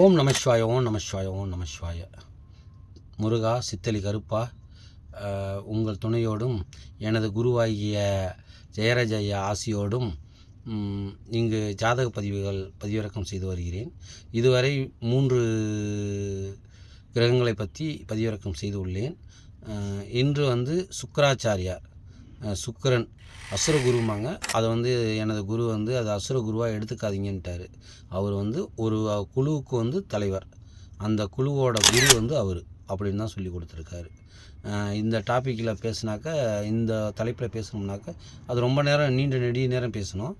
ஓம் நமசிவாய, ஓம் நமசிவாய, ஓம் நமசிவாய. முருகா, சித்தலி கருப்பா, உங்கள் துணையோடும் எனது குருவாகிய ஜெயராஜ ஐயா ஆசியோடும் இங்கு ஜாதக பதிவுகள் பதிவிறக்கம் செய்து வருகிறேன். இதுவரை 3 கிரகங்களை பற்றி பதிவிறக்கம் செய்து உள்ளேன். இன்று சுக்கராச்சாரியார், சுக்கிரன் அசுரகுருமாங்க. அதை எனது குரு அது அசுரகுருவாக எடுத்துக்காதீங்கன்ட்டார். அவர் ஒரு குழுவுக்கு தலைவர். அந்த குழுவோட குரு அவர் அப்படின்னு தான் சொல்லி கொடுத்துருக்காரு. இந்த டாப்பிக்கில் பேசுனாக்க, இந்த தலைப்பில் பேசணும்னாக்க அது ரொம்ப நேரம் நெடிய நேரம் பேசணும்.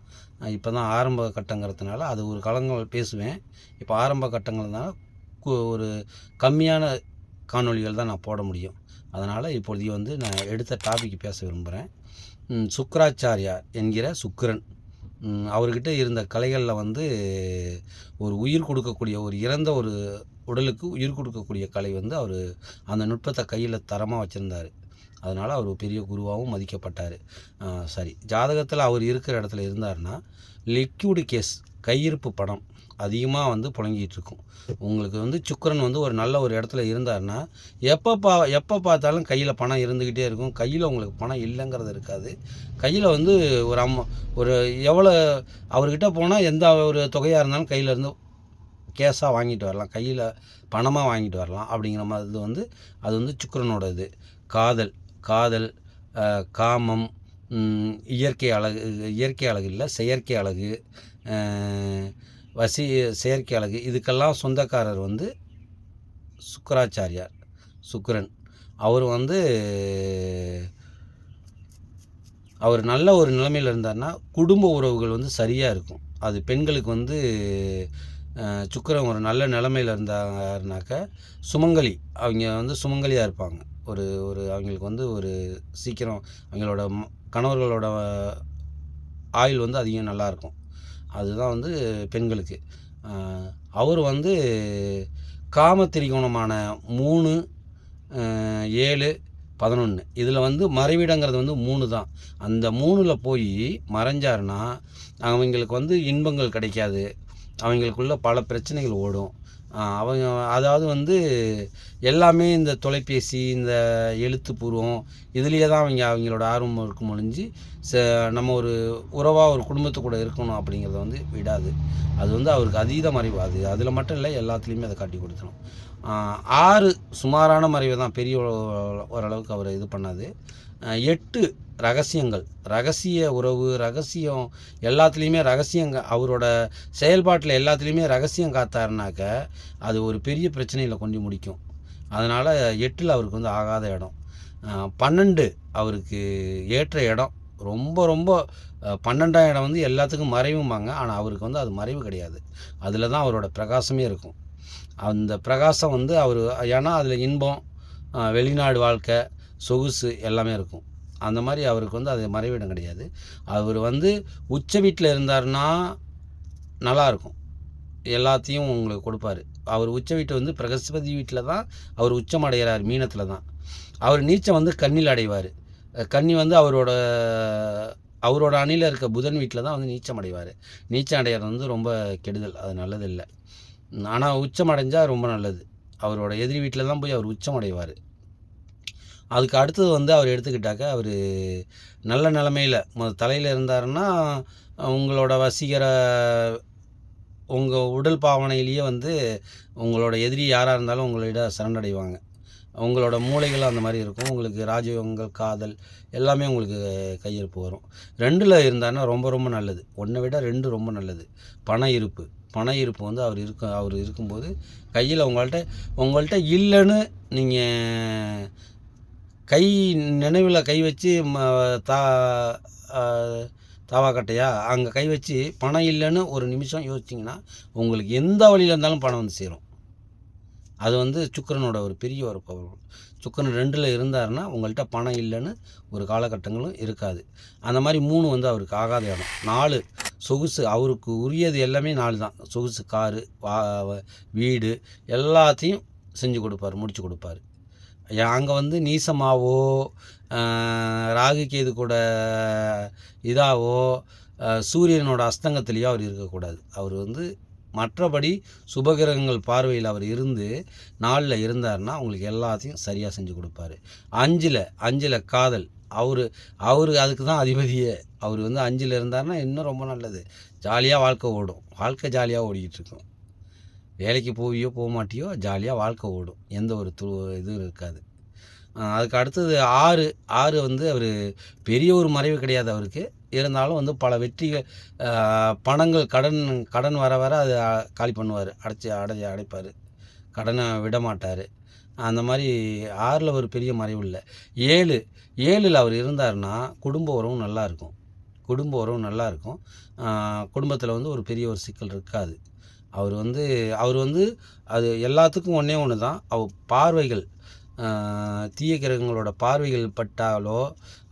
இப்போ தான் ஆரம்ப கட்டங்கிறதுனால அது ஒரு காலங்கள் பேசுவேன். இப்போ ஆரம்ப கட்டங்கள்னால ஒரு கம்மியான காணொலிகள் தான் நான் போட முடியும். அதனால் இப்பொழுது நான் எடுத்த டாபிக் பேச விரும்புகிறேன். சுக்கராச்சாரியார் என்கிற சுக்கிரன், அவர்கிட்ட இருந்த கலைகளில் ஒரு உயிர் கொடுக்கக்கூடிய, ஒரு இறந்த ஒரு உடலுக்கு உயிர் கொடுக்கக்கூடிய கலை அவர் அந்த நுட்பத்தை கையில் தரமாக வச்சுருந்தார். அதனால் அவர் பெரிய குருவாகவும் மதிக்கப்பட்டார். சரி, ஜாதகத்தில் அவர் இருக்கிற இடத்துல இருந்தார்னா லிக்விட் கேஸ், கையிருப்பு பணம் அதிகமாக புழங்கிட்டு இருக்கும். உங்களுக்கு சுக்கிரன் ஒரு நல்ல ஒரு இடத்துல இருந்தார்னா எப்போ பார்த்தாலும் கையில் பணம் இருந்துக்கிட்டே இருக்கும். கையில் உங்களுக்கு பணம் இல்லைங்கிறது இருக்காது. கையில் ஒரு எவ்வளோ அவர்கிட்ட போனால் எந்த ஒரு தொகையாக இருந்தாலும் கையில் இருந்து கேஸாக வாங்கிட்டு வரலாம், கையில் பணமாக வாங்கிட்டு வரலாம். அப்படிங்கிற மாதிரி அது சுக்கிரனோட இது. காதல், காமம், இயற்கை அழகு இல்லை, செயற்கை அழகு, செயற்கை அழகு, இதுக்கெல்லாம் சொந்தக்காரர் சுக்கராச்சாரியார், சுக்கிரன். அவர் நல்ல ஒரு நிலைமையில் இருந்தார்னா குடும்ப உறவுகள் சரியாக இருக்கும். அது பெண்களுக்கு சுக்கிரன் ஒரு நல்ல நிலைமையில் இருந்தாருனாக்க சுமங்கலி, அவங்க சுமங்கலியாக இருப்பாங்க. ஒரு அவங்களுக்கு ஒரு சீக்கிரம் அவங்களோட கணவர்களோட ஆயுள் அதிகம் நல்லாயிருக்கும். அதுதான் பெண்களுக்கு. அவர் காமத்திரிகோணமான 3, 7, 11 இதில் மறைவிடங்கிறது 3 தான். அந்த 3ல் போய் மறைஞ்சாருன்னா அவங்களுக்கு இன்பங்கள் கிடைக்காது. அவங்களுக்குள்ள பல பிரச்சனைகள் ஓடும். அவங்க அதாவது எல்லாமே இந்த தொலைபேசி, இந்த எழுத்துப்பூர்வம் இதுலேயே தான் அவங்களோட ஆர்வம் இருக்கும் ஒழிஞ்சு நம்ம ஒரு உறவாக ஒரு குடும்பத்து கூட இருக்கணும் அப்படிங்கிறத விடாது. அது அவருக்கு அதீத மறைவு. அதில் மட்டும் இல்லை, எல்லாத்துலேயுமே அதை காட்டி கொடுத்துரும். 6 சுமாரான மறைவு தான், பெரிய ஓரளவுக்கு அவர் இது பண்ணாது. 8 ரகசியங்கள், ரகசிய உறவு, ரகசியம், எல்லாத்துலேயுமே அவரோட செயல்பாட்டில் எல்லாத்துலேயுமே ரகசியம் காத்தாருனாக்க அது ஒரு பெரிய பிரச்சனையில் கொண்டு முடிக்கும். அதனால் 8 அவருக்கு ஆகாத இடம். 12 அவருக்கு ஏற்ற இடம். ரொம்ப 12ஆம் இடம் எல்லாத்துக்கும் மறைவும்பாங்க. ஆனால் அவருக்கு அது மறைவு கிடையாது. அதில் தான் அவரோட பிரகாசமே இருக்கும். அந்த பிரகாசம் அவர் ஏன்னா அதில் இன்பம், வெளிநாடு வாழ்க்கை, சொகுசு எல்லாமே இருக்கும். அந்த மாதிரி அவருக்கு அது மறைவிடம் கிடையாது. அவர் உச்ச வீட்டில் இருந்தார்னா நல்லாயிருக்கும், எல்லாத்தையும் உங்களுக்கு கொடுப்பார். அவர் உச்ச வீட்டு பிரகஸ்பதி வீட்டில் தான் அவர் உச்சம் அடைகிறார், மீனத்தில் தான். அவர் நீச்சம் கன்னியில் அடைவார். கன்னி அவரோட அணியில் இருக்க புதன் வீட்டில் தான் நீச்சம் அடைவார். நீச்சம் அடைகிறது ரொம்ப கெடுதல், அது நல்லதில்லை. ஆனால் உச்சம் அடைஞ்சால் ரொம்ப நல்லது. அவரோட எதிரி வீட்டில் தான் போய் அவர் உச்சம் அடைவார். அதுக்கு அடுத்தது அவர் எடுத்துக்கிட்டாக்க, அவர் நல்ல நிலமையில் தலையில் இருந்தாருன்னா உங்களோட வசீகர, உங்கள் உடல் பாவனையிலேயே உங்களோட எதிரி யாராக இருந்தாலும் உங்களிடம் சரணடைவாங்க. உங்களோட மூளைகள் அந்த மாதிரி இருக்கும். உங்களுக்கு ராஜயோகங்கள், காதல் எல்லாமே உங்களுக்கு கையிருப்பு வரும். 2ல் இருந்தாருன்னா ரொம்ப நல்லது. 1 விட 2 ரொம்ப நல்லது. பண இருப்பு அவர் இருக்கும்போது கையில் உங்கள்கிட்ட இல்லைன்னு நீங்கள் நினைவில் கை வச்சு தாவாக்கட்டையா அங்கே கை வச்சு பணம் இல்லைன்னு ஒரு நிமிஷம் யோசிச்சிங்கன்னா உங்களுக்கு எந்த வழியில் இருந்தாலும் பணம் சேரும். அது சுக்கிரனோட ஒரு பெரிய ஒரு பவர். சுக்கிரன் 2ல் இருந்தாருன்னா உங்கள்கிட்ட பணம் இல்லைன்னு ஒரு காலகட்டங்களும் இருக்காது. அந்த மாதிரி 3 அவருக்கு ஆகாத இடம். 4 சொகுசு, அவருக்கு உரியது எல்லாமே 4 தான். சொகுசு, காரு, வீடு எல்லாத்தையும் செஞ்சு கொடுப்பார், முடிச்சு கொடுப்பார். அங்கே நீசமாவோ ராகு கேது கூட இதாவோ சூரியனோட அஸ்தங்கத்திலேயோ அவர் இருக்கக்கூடாது. அவர் மற்றபடி சுபகிரகங்கள் பார்வையில் அவர் இருந்து 4ல் இருந்தார்னா உங்களுக்கு எல்லாத்தையும் சரியாக செஞ்சு கொடுப்பாரு. 5ல் காதல். அவரு அதுக்கு தான் அதிபதியே. அவர் வந்து 5ல் இருந்தார்னா இன்னும் ரொம்ப நல்லது. ஜாலியாக வாழ்க்கை ஓடும். வாழ்க்கை ஜாலியாக ஓடிக்கிட்டு இருக்கும். வேலைக்கு போவியோ போக மாட்டியோ ஜாலியாக வாழ்க்கை ஓடும். எந்த ஒரு இதுவும் இருக்காது. அதுக்கு அடுத்தது 6 வந்து அவர் பெரிய ஒரு மறைவு கிடையாது அவருக்கு. இருந்தாலும் வந்து பல வெற்றிகள், பணங்கள், கடன் வர வர அதை காலி பண்ணுவார். அடைப்பார். கடனை விட மாட்டார். அந்த மாதிரி 6ல் ஒரு பெரிய மறைவு இல்லை. 7ல் அவர் இருந்தார்னா குடும்ப உறவும் நல்லாயிருக்கும். குடும்பத்தில் வந்து ஒரு பெரிய ஒரு சிக்கல் இருக்காது. அவர் வந்து அது எல்லாத்துக்கும் ஒன்று தான். பார்வைகள், தீய கிரகங்களோட பார்வைகள் பட்டாலோ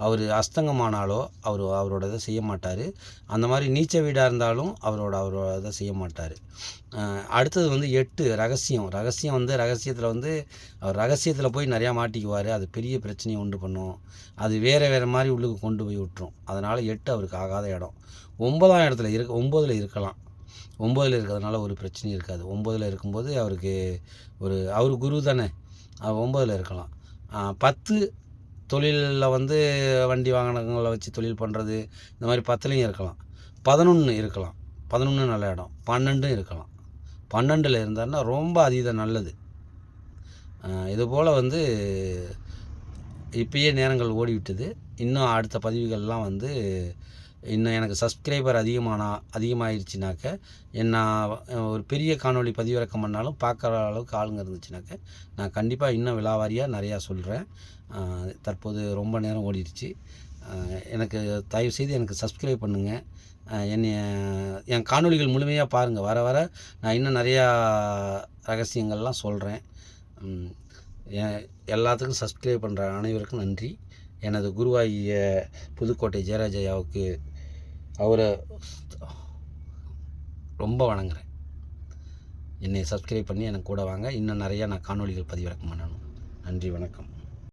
அவர் அஸ்தங்கமானாலோ அவரோட இதை செய்ய மாட்டார். அந்த மாதிரி நீச்ச வீடாக இருந்தாலும் அவரோட இதை செய்ய மாட்டார். அடுத்தது வந்து 8 ரகசியம் வந்து ரகசியத்தில் வந்து அவர் ரகசியத்தில் போய் நிறையா மாட்டிக்குவார். அது பெரிய பிரச்சனையை உண்டு பண்ணும். அது வேறு மாதிரி உள்ளுக்கு கொண்டு போய் விட்டுரும். அதனால் 8 அவருக்கு ஆகாத இடம். 9ஆம் இடத்துல 9ல் இருக்கலாம். 9ல் இருக்கிறதுனால ஒரு பிரச்சனையும் இருக்காது. 9ல் இருக்கும்போது அவர் குரு தானே, 9ல் இருக்கலாம். 10 தொழிலில் வந்து வண்டி வாகனங்களை வச்சு தொழில் பண்ணுறது, இந்த மாதிரி 10லையும் இருக்கலாம். 11 இருக்கலாம். 11 நல்ல இடம். 12 இருக்கலாம். 12ல் இருந்தாருன்னா ரொம்ப அதீத நல்லது. இதுபோல் வந்து இப்பயே நேரங்கள் ஓடிவிட்டது. இன்னும் அடுத்த பதிவுகள்லாம் வந்து இன்னும் எனக்கு சப்ஸ்கிரைபர் அதிகமாகிடுச்சுனாக்க, நான் ஒரு பெரிய காணொளி பதிவிறக்கம் பண்ணாலும் பார்க்குற அளவுக்கு ஆளுங்க இருந்துச்சுனாக்க நான் கண்டிப்பாக இன்னும் விலாவாரியாக நிறையா சொல்கிறேன். தற்போது ரொம்ப நேரம் ஓடிடுச்சு. எனக்கு தயவுசெய்து எனக்கு சப்ஸ்கிரைப் பண்ணுங்கள். என் காணொளிகள் முழுமையாக பாருங்கள். வர வர நான் இன்னும் நிறையா ரகசியங்கள்லாம் சொல்கிறேன். எல்லாத்துக்கும் சப்ஸ்கிரைப் பண்ணுற அனைவருக்கும் நன்றி. எனது குருவாகிய புதுக்கோட்டை ஜெயராஜ் ஐயாவுக்கு அவரை ரொம்ப வணங்குறேன். என்னை சப்ஸ்கிரைப் பண்ணி எனக்கு கூட வாங்க. இன்னும் நிறையா நான் காணொளிகள் பதிவிறக்கம் பண்ணணும். நன்றி, வணக்கம்.